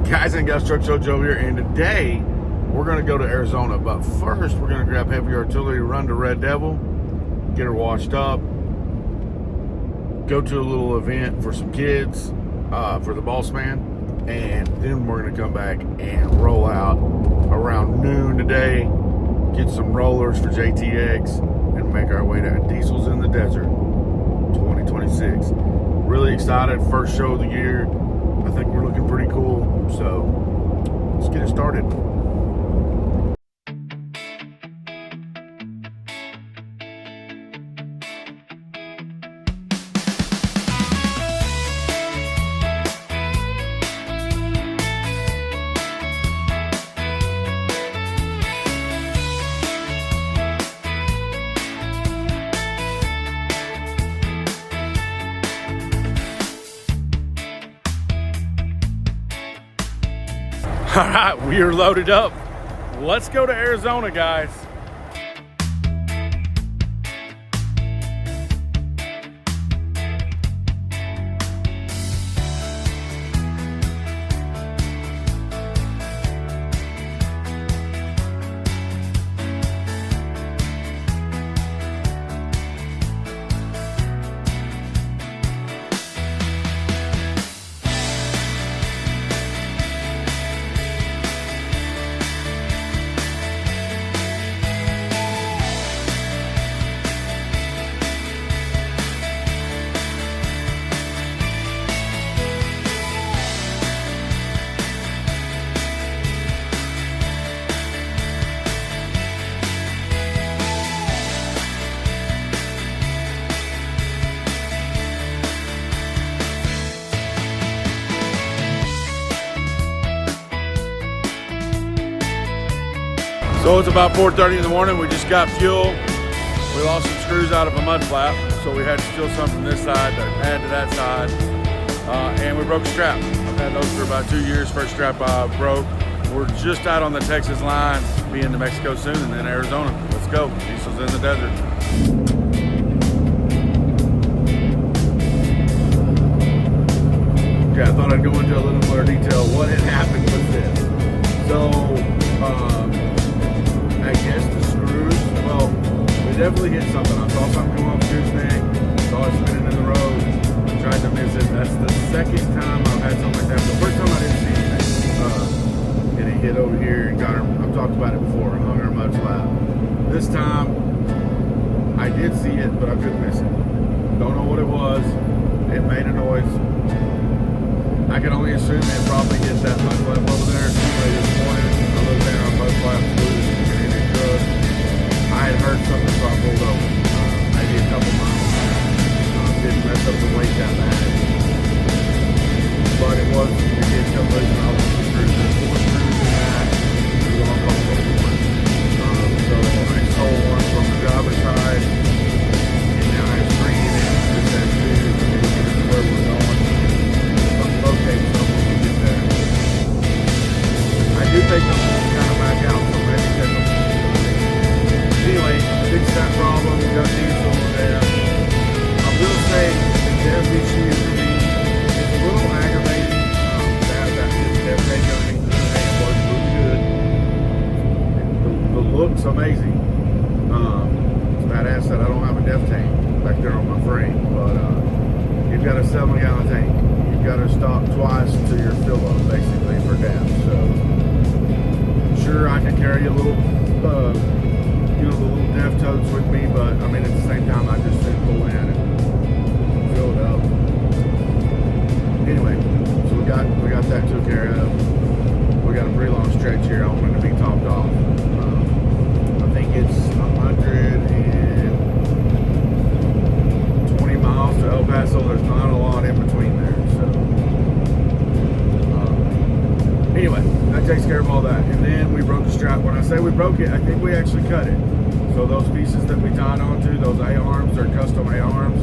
Guys and gals, Truck Show Joe here, and today we're going to go to Arizona. But first, we're going to grab heavy artillery, run to Red Devil, get her washed up, go to a little event for some kids, for the boss man, and then we're going to come back and roll out around noon today, get some rollers for JTX, and make our way to Diesels in the Desert 2026. Really excited, first show of the year. I think we're looking pretty cool, so let's get it started. All right, we are loaded up. Let's go to Arizona, guys. So it's about 4:30 in the morning. We just got fuel. We lost some screws out of a mud flap, so we had to steal some from this side to add to that side. And we broke a strap. I've had those for about 2 years. First strap broke. We're just out on the Texas line, be in New Mexico soon, and then Arizona. Let's go. Diesel's in the desert. Yeah, I thought I'd go into a little more detail. What had happened with this? So, I guess the screws, well, we definitely hit something. I saw something come off the gooseneck, saw it spinning in the road, tried to miss it. That's the second time I've had something like that. The first time I didn't see anything, and it hit over here and got her, I've talked about it before, hung her mud flat. This time, I did see it, but I couldn't miss it. Don't know what it was. It made a noise. I can only assume it probably hit that mud flap over there. Anyway, this morning, I looked down on mud flap, I had heard something, so I pulled over. Maybe a couple miles. Didn't mess up the weight that bad. But it did come loose and I was screwed. There's 4 screws in that. We lost also one. So I stole one from the driver's side. And now I have 3 in it. Just has 2 to get us to where we're going. I'm locating something when we get there. I do think I'm kind of back out, so maybe take them. Anyway, fixed that problem, got diesel there. I will say the dev issue for me is a little aggravating. That dev page underneath the thing was really good. The look's amazing. It's badass that I don't have a dev tank back there on my frame, but you've got a 7-gallon tank. You've got to stop twice to your fill up, basically, for dev. So, sure, I can carry a little the little dev totes with me, but I mean at the same time I just said pull in and fill it up. Anyway, so we got that took care of. We got a pretty long stretch here. I want it to be topped off. I think it's 120 miles to El Paso. There's not a lot in between there. So anyway, that takes care of all that. And then we broke the strap. When I say we broke it, I think we actually cut it. So those pieces that we tied onto, those A-arms, they're custom A-arms,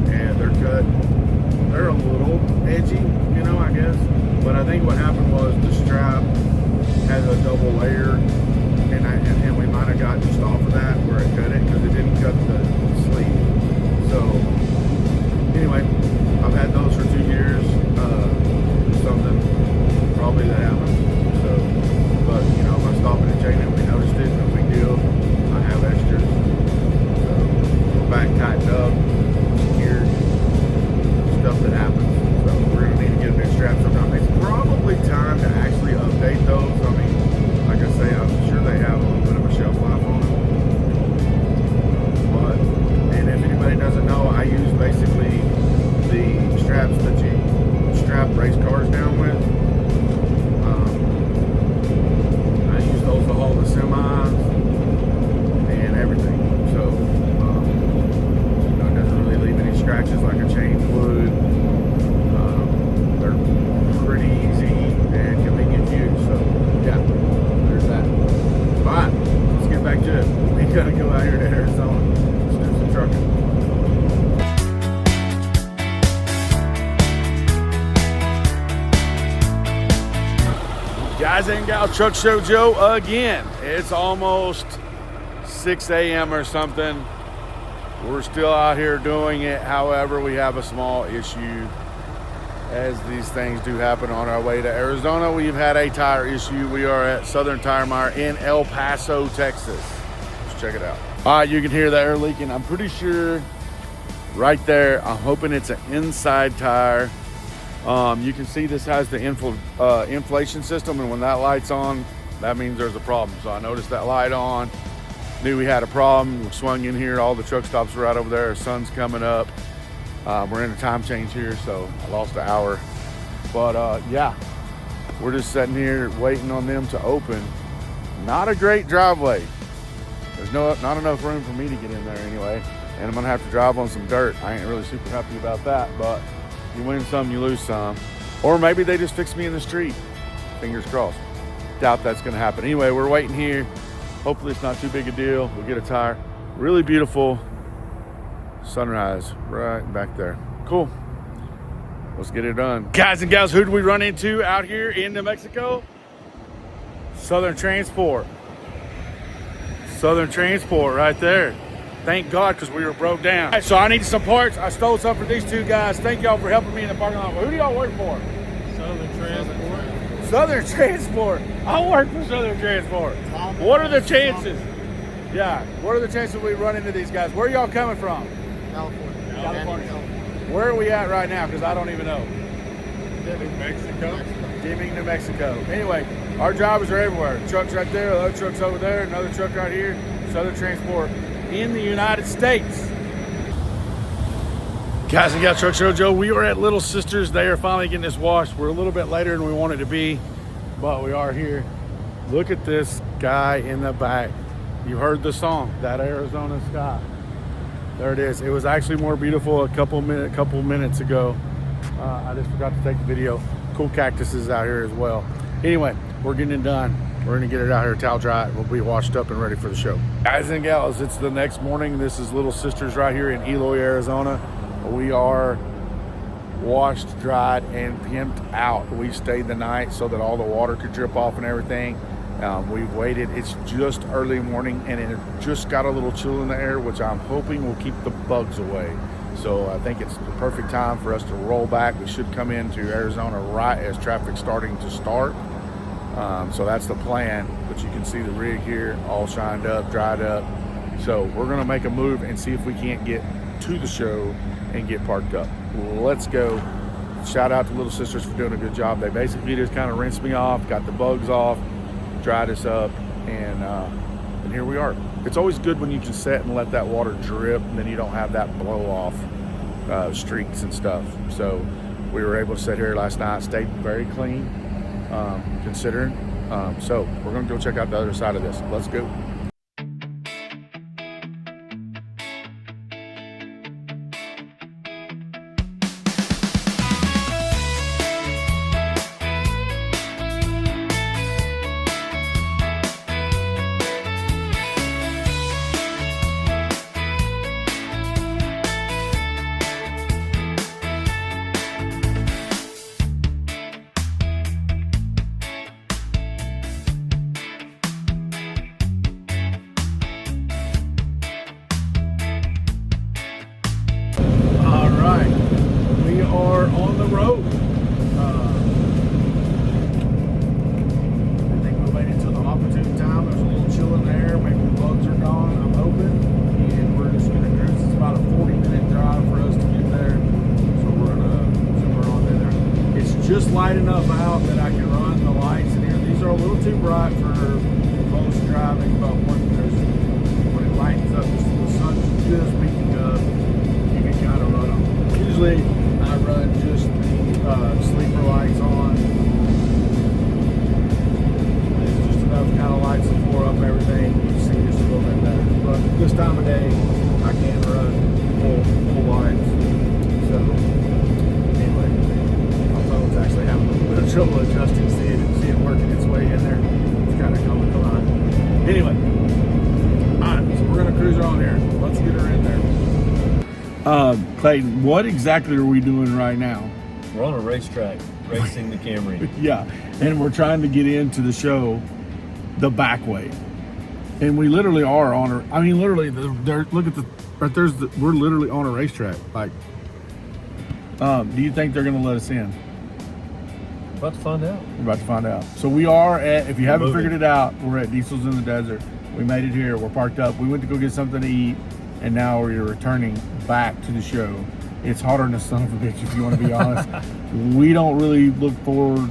and they're cut. They're a little edgy, you know, I guess. But I think what happened was the strap has a double layer, and we might have got just off of that where it cut it, because it didn't cut the sleeve. So anyway, I've had those for 2 years. Something probably that happened. So, but you know, by stopping and checking it, we noticed it, no big deal. I have extras. So, we're back tightened up, secured, stuff that happens. So, we're gonna need to get a new strap sometime. It's probably time to actually update those. I mean, like I say, I'm sure they have a little bit of a shelf life on them. But, and if anybody doesn't know, I use basically the straps that you strap race cars down with. I use those to haul the semis and everything. So, you know, it doesn't really leave any scratches like a chain would. They're pretty easy and convenient to use. So, yeah, there's that. But, let's get back to it. We gotta go out here to Arizona. Let's do some trucking. Guys and gals, Truck Show Joe again. It's almost 6 a.m. or something. We're still out here doing it. However, we have a small issue, as these things do happen on our way to Arizona. We've had a tire issue. We are at Southern Tire Mire in El Paso, Texas. Let's check it out. All right, you can hear the air leaking. I'm pretty sure right there. I'm hoping it's an inside tire. You can see this has the inflation system, and when that light's on, that means there's a problem. So I noticed that light on, knew we had a problem. We swung in here, all the truck stops were right over there. The sun's coming up. We're in a time change here, so I lost an hour. But yeah, we're just sitting here waiting on them to open. Not a great driveway. There's not enough room for me to get in there anyway, and I'm gonna have to drive on some dirt. I ain't really super happy about that, but you win some, you lose some. Or maybe they just fix me in the street. Fingers crossed. Doubt that's gonna happen. Anyway, we're waiting here. Hopefully it's not too big a deal. We'll get a tire. Really beautiful sunrise right back there. Cool. Let's get it done. Guys and gals, who did we run into out here in New Mexico? Southern Transport. Southern Transport right there. Thank God, because we were broke down. Right, so I needed some parts. I stole some for these two guys. Thank y'all for helping me in the parking lot. Who do y'all work for? Southern Transport. Southern Transport. I work for Southern Transport. What are the chances? Yeah, what are the chances we run into these guys? Where are y'all coming from? California. California. Where are we at right now? Because I don't even know. New Mexico. Deming, New Mexico. Anyway, our drivers are everywhere. Trucks right there, other trucks over there, another truck right here. Southern Transport in the United States. Guys and gals, Truck Show Joe, we are at Little Sisters. They are finally getting this washed. We're a little bit later than we wanted to be, but we are here. Look at this guy in the back. You heard the song, That Arizona Sky. There it is. It was actually more beautiful a couple minutes ago. I just forgot to take the video. Cool cactuses out here as well. Anyway, we're getting it done. We're gonna get it out here, towel dry. We'll be washed up and ready for the show. Guys and gals, it's the next morning. This is Little Sisters right here in Eloy, Arizona. We are washed, dried, and pimped out. We stayed the night so that all the water could drip off and everything. We've waited. It's just early morning, and it just got a little chill in the air, which I'm hoping will keep the bugs away. So I think it's the perfect time for us to roll back. We should come into Arizona right as traffic's starting to start. So that's the plan, but you can see the rig here all shined up, dried up. So we're gonna make a move and see if we can't get to the show and get parked up. Let's go. Shout out to Little Sisters for doing a good job. They basically just kind of rinsed me off, got the bugs off, dried us up, and here we are. It's always good when you can set and let that water drip, and then you don't have that blow off streaks and stuff. So we were able to sit here last night, stayed very clean, considering. So we're gonna go check out the other side of this. Let's go. a little too bright for most driving, but when it lightens up, the sun's just peeking up, you can kind of run them. Usually I run just the sleeper lights on. It's just enough kind of lights to pour up everything. You see just a little bit better. But this time of day, I can run full lights. So anyway, my phone's actually having a little bit of trouble adjusting, see it working its way in there. It's kind of coming alive. Anyway, all right, so we're gonna cruise her on here. Let's get her in there. Clayton, what exactly are we doing right now? We're on a racetrack, racing the Camry. Yeah, and we're trying to get into the show the back way. And we literally are on a, I mean, literally, look at the, right there's the, we're literally on a racetrack. Like, do you think they're going to let us in? About to find out. We're about to find out. So we are at, if you haven't moving. figured it out, we're at Diesel's in the Desert. We made it here. We're parked up. We went to go get something to eat, and now we're returning back to the show. It's hotter than a son of a bitch, if you want to be honest. We don't really look forward.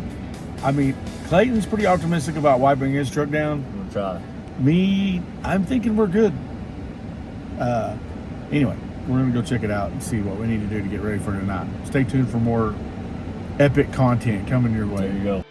I mean, Clayton's pretty optimistic about wiping his truck down. We'll try. Me, I'm thinking we're good. Anyway, we're going to go check it out and see what we need to do to get ready for tonight. Stay tuned for more epic content coming your way. There you go.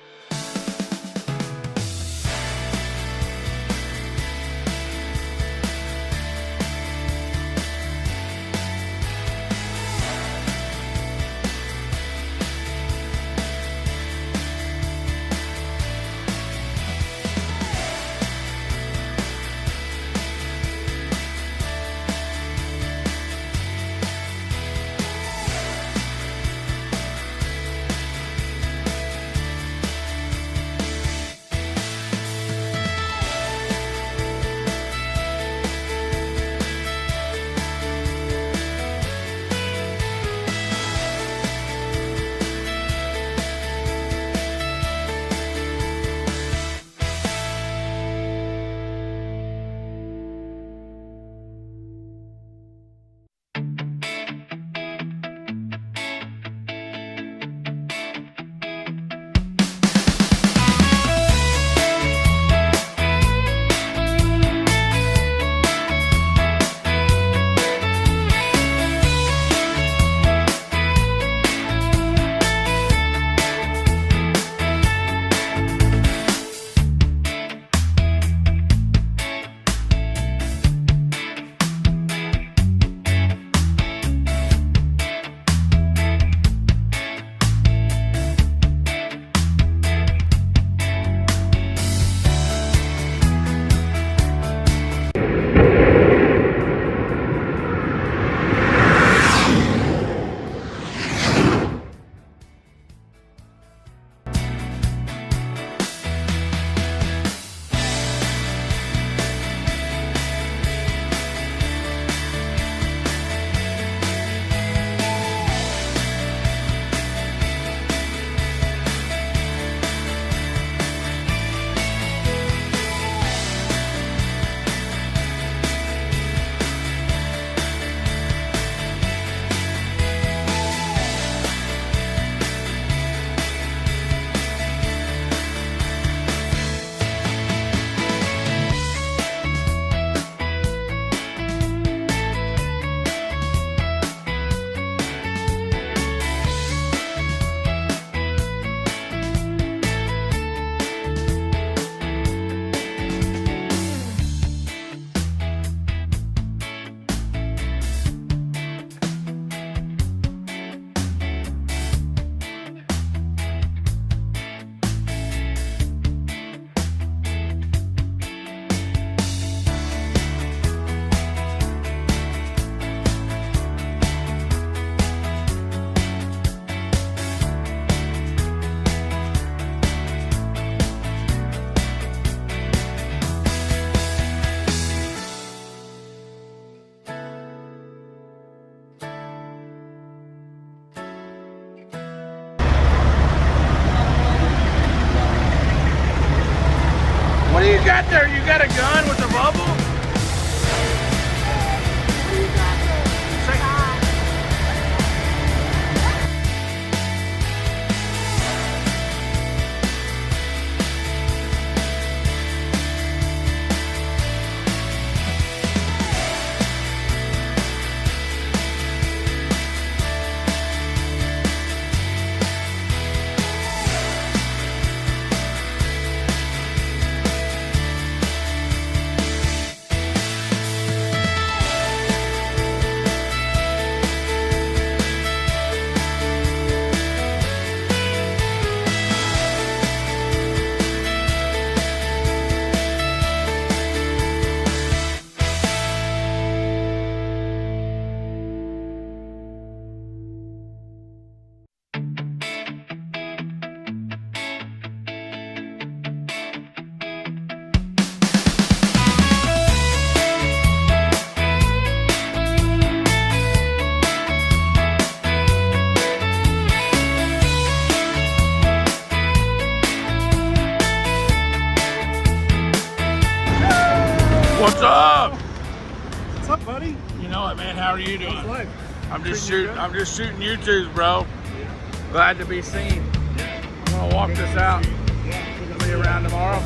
What do you got there? You got a gun with a bubble? What's up? What's up, buddy? You know it, man. How are you doing? How's life? I'm just Treating you shooting. good? I'm just shooting YouTubes, bro. Glad to be seen. I'm gonna walk this out. We're gonna be around tomorrow.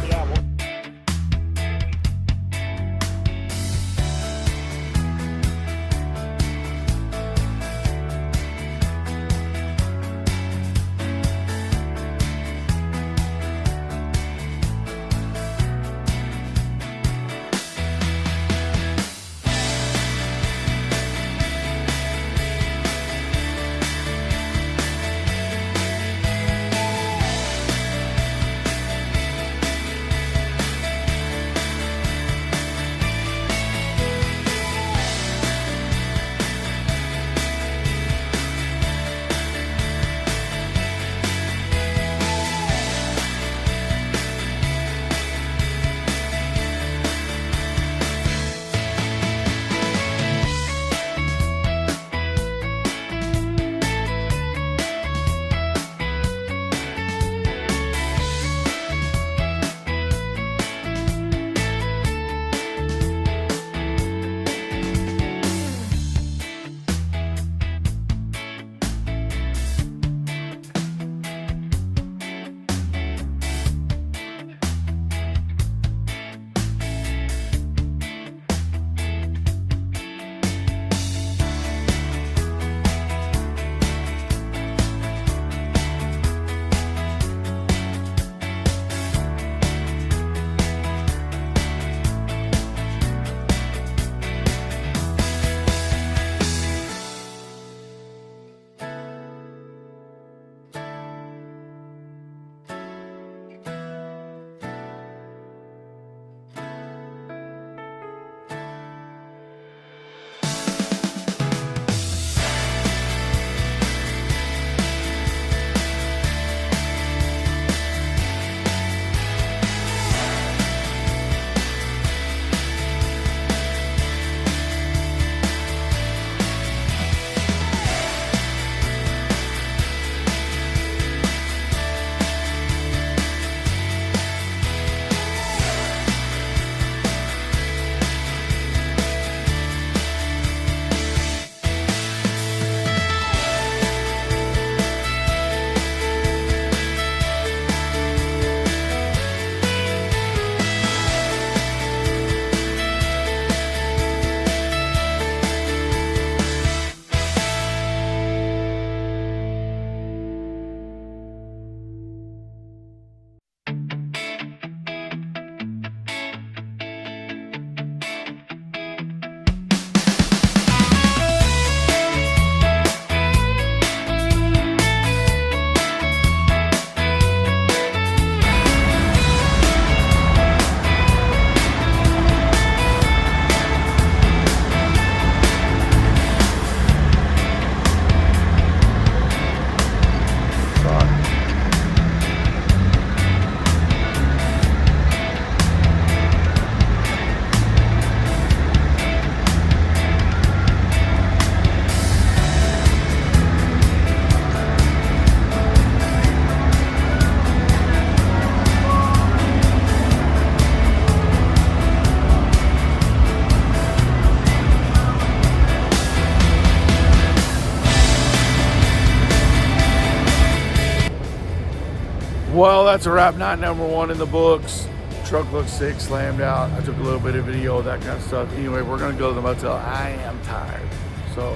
Well, that's a wrap. Night number 1 in the books. Truck looks sick, slammed out. I took a little bit of video of that kind of stuff. Anyway, we're gonna go to the motel. I am tired, so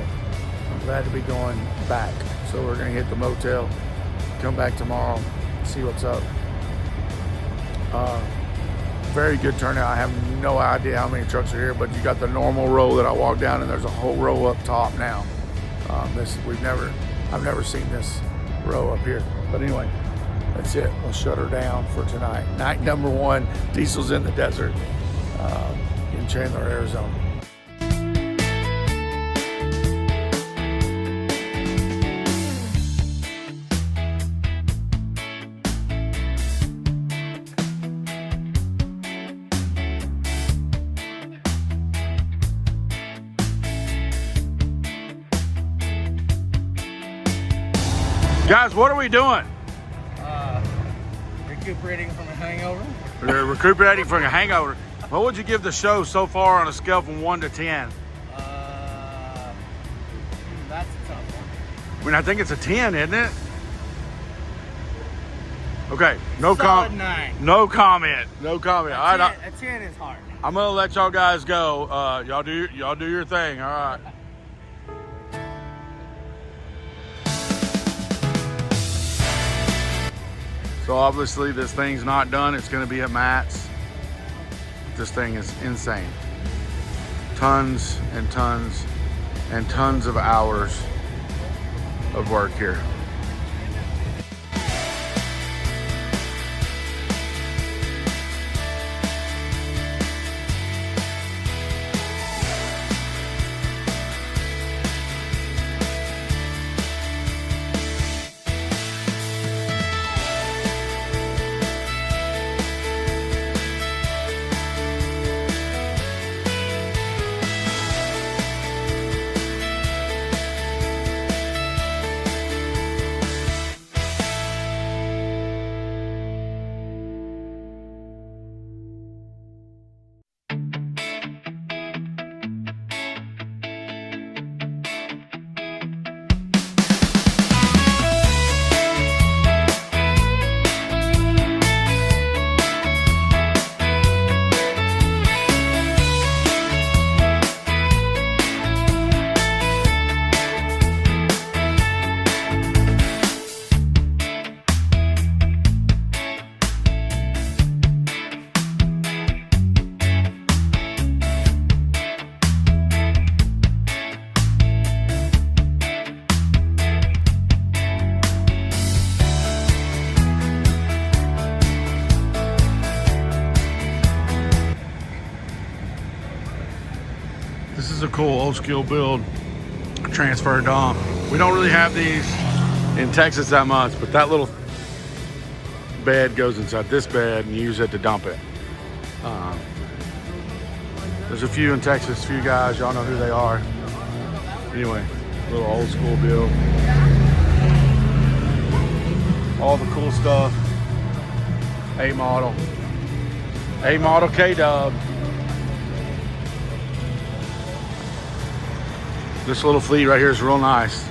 I'm glad to be going back. So we're gonna hit the motel, come back tomorrow, see what's up. Very good turnout. I have no idea how many trucks are here, but you got the normal row that I walked down, and there's a whole row up top now. I've never seen this row up here. But anyway, that's it. We'll shut her down for tonight. Night number 1, Diesel's in the desert in Chandler, Arizona. Guys, what are we doing? Recuperating from a hangover. We're recuperating from a hangover. What would you give the show so far on a scale from 1 to 10? That's a tough one. I mean, I think it's a 10, isn't it? Okay, no Solid 9. No comment. No comment. All right, A 10 is hard. I'm gonna let y'all guys go. Y'all do your thing. All right. So obviously this thing's not done. It's gonna be at Matt's. This thing is insane. Tons and tons and tons of hours of work here. This is a cool old school build, transfer dom. We don't really have these in Texas that much, but that little bed goes inside this bed and you use it to dump it. There's a few in Texas, few guys, y'all know who they are. Anyway, little old school build. All the cool stuff. A model K-Dub. This little fleet right here is real nice.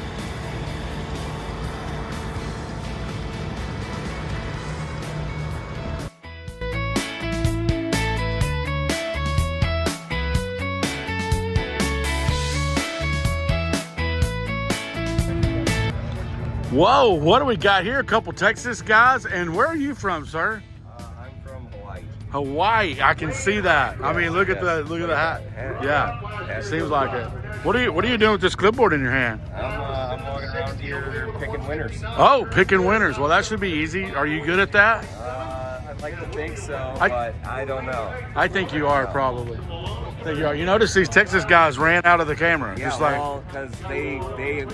Whoa, what do we got here? A couple Texas guys. And where are you from, sir? I'm from Hawaii. Hawaii, I can see that. I mean, look at the hat. Yeah, seems like it. What are you doing with this clipboard in your hand? I'm walking around here picking winners. Oh, picking winners. Well, that should be easy. Are you good at that? I'd like to think so, but I don't know. I think you are probably. I think you are. You notice these Texas guys ran out of the camera. Yeah, just like, well, because they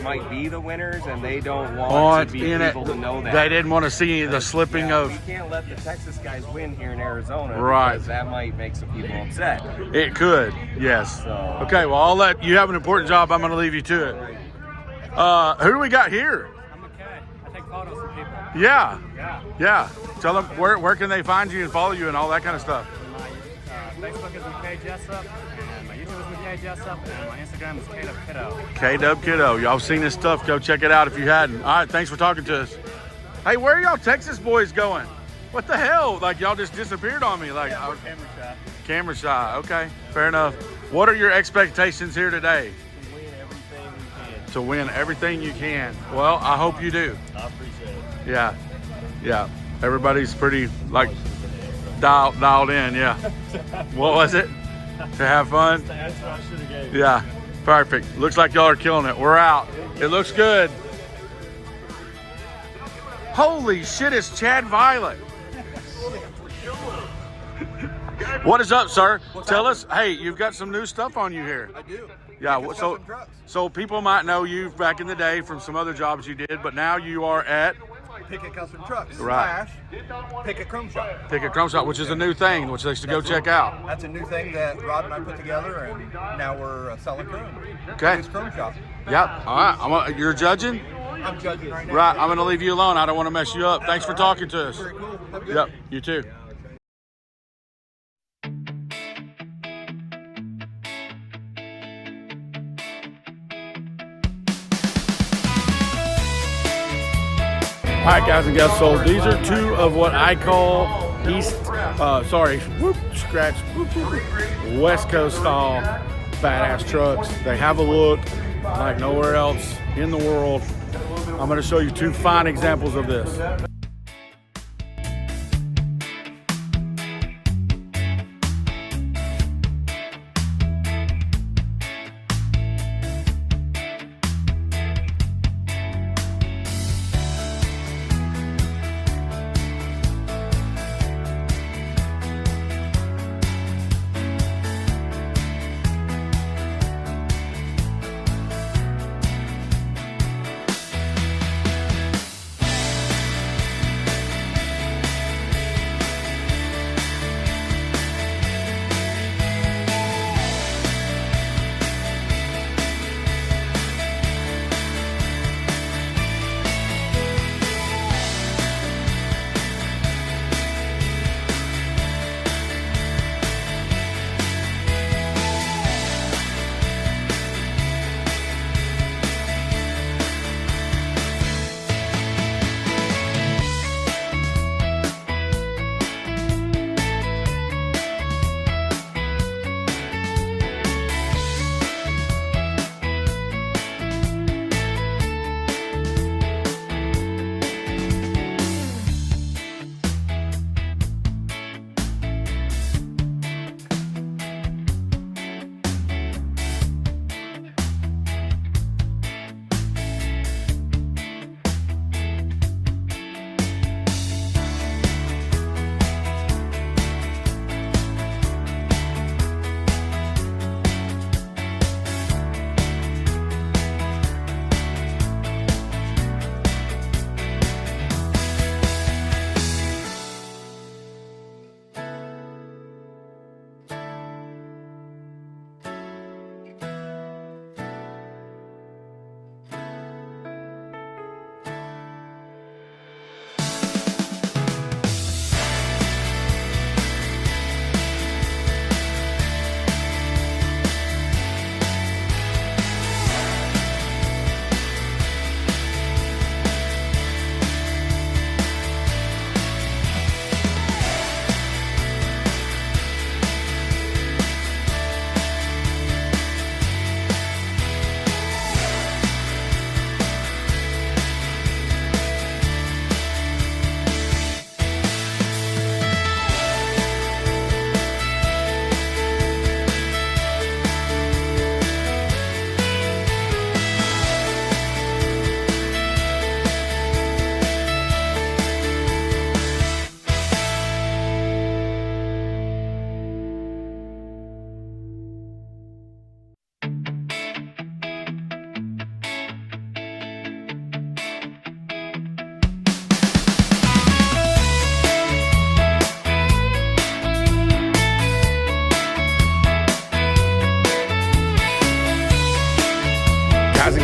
might be the winners and they don't want to be people to know that. They didn't want to see the slipping of. We can't let the Texas guys win here in Arizona. Right. Because that might make some people upset. It could, yes. So, okay, well, I'll let you have an important job. I'm going to leave you to it. Who do we got here? I'm okay. I take photos of people. Yeah. Yeah. Tell them where can they find you and follow you and all that kind of stuff. My Facebook is McKay Jessup, and my YouTube is McKay Jessup, and my Instagram is K-Dub Kiddo. K-Dub Kiddo. Y'all seen this stuff, go check it out if you hadn't. All right, thanks for talking to us. Hey, where are y'all Texas boys going? What the hell? Like, y'all just disappeared on me. Like, We're camera shy. Camera shy. Okay, fair enough. What are your expectations here today? To win everything you can. Well, I hope you do. I appreciate it. Yeah. Everybody's pretty, like, dialed in, yeah. What was it? To have fun? That's what I should have gave. Yeah, perfect. Looks like y'all are killing it. We're out. It looks good. Holy shit, it's Chad Violet. What is up, sir? Tell us, hey, you've got some new stuff on you here. I do. Yeah, so people might know you back in the day from some other jobs you did, but now you are at Picket Custom Trucks. Right. Picket Chrome Shop. Picket Chrome Shop, which is a new thing, which they should go check out. That's a new thing that Rod and I put together, and now we're selling chrome. Okay. It's Chrome Shop. Yep. All right. You're judging? I'm judging right now. Right. I'm going to leave you alone. I don't want to mess you up. Thanks for talking to us. Very cool. Have a good Yep. day. You too. All right, guys and gals, so these are two of what I call West Coast style badass trucks. They have a look like nowhere else in the world. I'm going to show you two fine examples of this.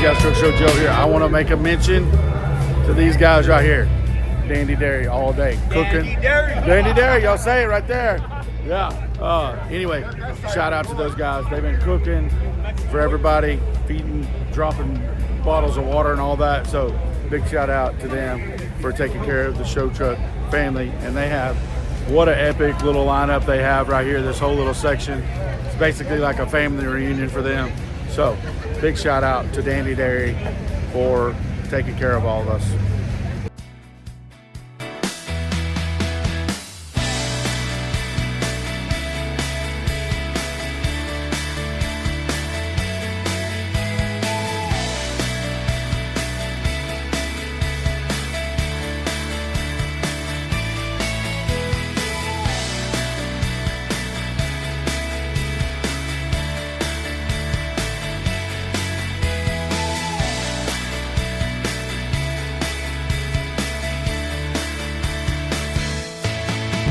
Guys, Truck Show Joe here. I want to make a mention to these guys right here. Dandy Dairy all day. Cooking. Dandy Dairy, y'all say it right there. Yeah. Anyway, shout out to those guys. They've been cooking for everybody, feeding, dropping bottles of water and all that. So big shout out to them for taking care of the show truck family. And they have, what an epic little lineup they have right here, this whole little section. It's basically like a family reunion for them. So big shout out to Dandy Dairy for taking care of all of us.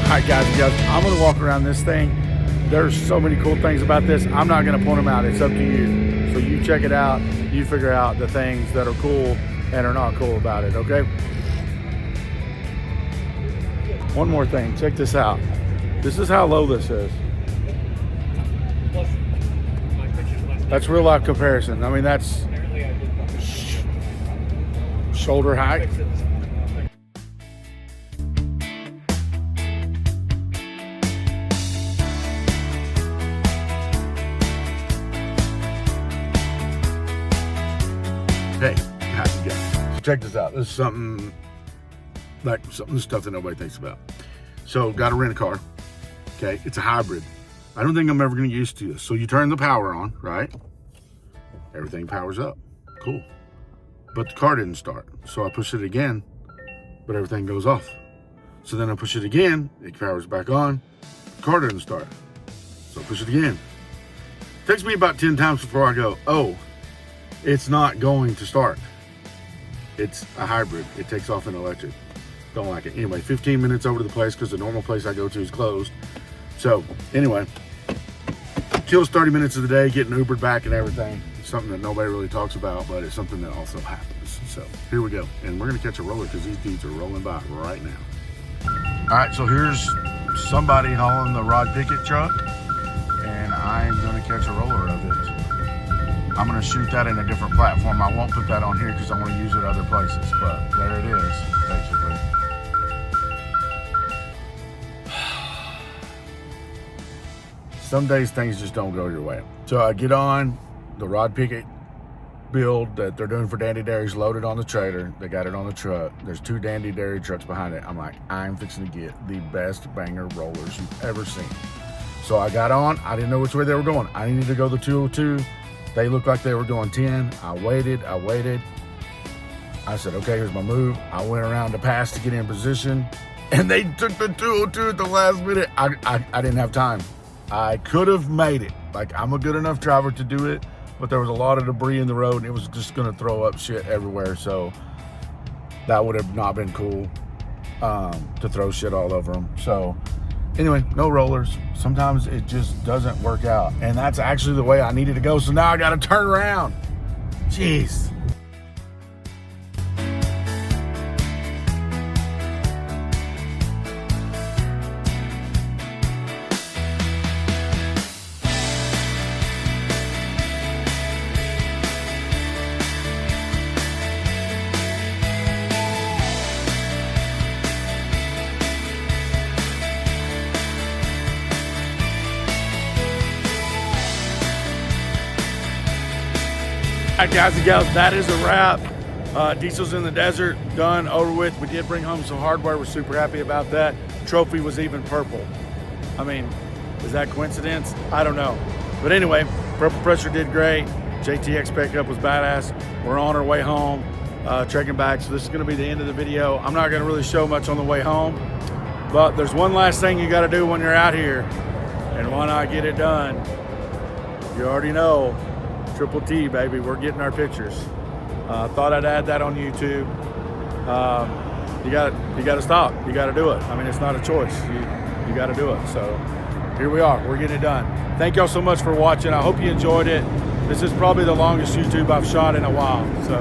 All right, guys and gals, I'm going to walk around this thing. There's so many cool things about this. I'm not going to point them out. It's up to you. So you check it out. You figure out the things that are cool and are not cool about it, okay? One more thing. Check this out. This is how low this is. That's real life comparison. I mean, that's shoulder height. check this out. This is something stuff that nobody thinks about. So, got to rent a car. Okay, it's a hybrid. I don't think I'm ever going to get used to this. So you turn the power on, right? Everything powers up. Cool. But the car didn't start. So I push it again, but everything goes off. So then I push it again, it powers back on. The car doesn't start. So I push it again. It takes me about 10 times before I go, oh, it's not going to start. It's a hybrid. It takes off in electric. Don't like it. Anyway, 15 minutes over to the place because the normal place I go to is closed. So anyway, kills 30 minutes of the day getting Ubered back and everything. It's something that nobody really talks about, but it's something that also happens. So here we go. And we're going to catch a roller because these dudes are rolling by right now. All right, so here's somebody hauling the Rod Pickett truck, and I'm going to catch a roller of it. I'm going to shoot that in a different platform. I won't put that on here because I want to use it other places, but there it is, basically. Some days things just don't go your way. So I get on the Rod Pickett build that they're doing for Dandy Dairies, loaded on the trailer. They got it on the truck. There's 2 Dandy Dairy trucks behind it. I'm like, I'm fixing to get the best banger rollers you've ever seen. So I got on. I didn't know which way they were going. I needed to go the 202. They looked like they were going 10. I waited. I said, okay, here's my move. I went around the pass to get in position, and they took the 202 at the last minute. I didn't have time. I could have made it. Like, I'm a good enough driver to do it, but there was a lot of debris in the road, and it was just going to throw up shit everywhere. So that would have not been cool to throw shit all over them. So anyway, no rollers. Sometimes it just doesn't work out. And that's actually the way I needed to go. So now I got to turn around. Jeez. All right, guys and gals, that is a wrap. Diesel's in the desert, done, over with. We did bring home some hardware. We're super happy about that. Trophy was even purple. I mean, is that coincidence? I don't know. But anyway, Purple Pressure did great. JTX pickup was badass. We're on our way home, trekking back. So this is gonna be the end of the video. I'm not gonna really show much on the way home, but there's one last thing you gotta do when you're out here. And why not get it done? You already know. Triple T, baby, we're getting our pictures. Thought I'd add that on YouTube. You got to stop. You got to do it. I mean, it's not a choice. You got to do it. So here we are. We're getting it done. Thank y'all so much for watching. I hope you enjoyed it. This is probably the longest YouTube I've shot in a while. So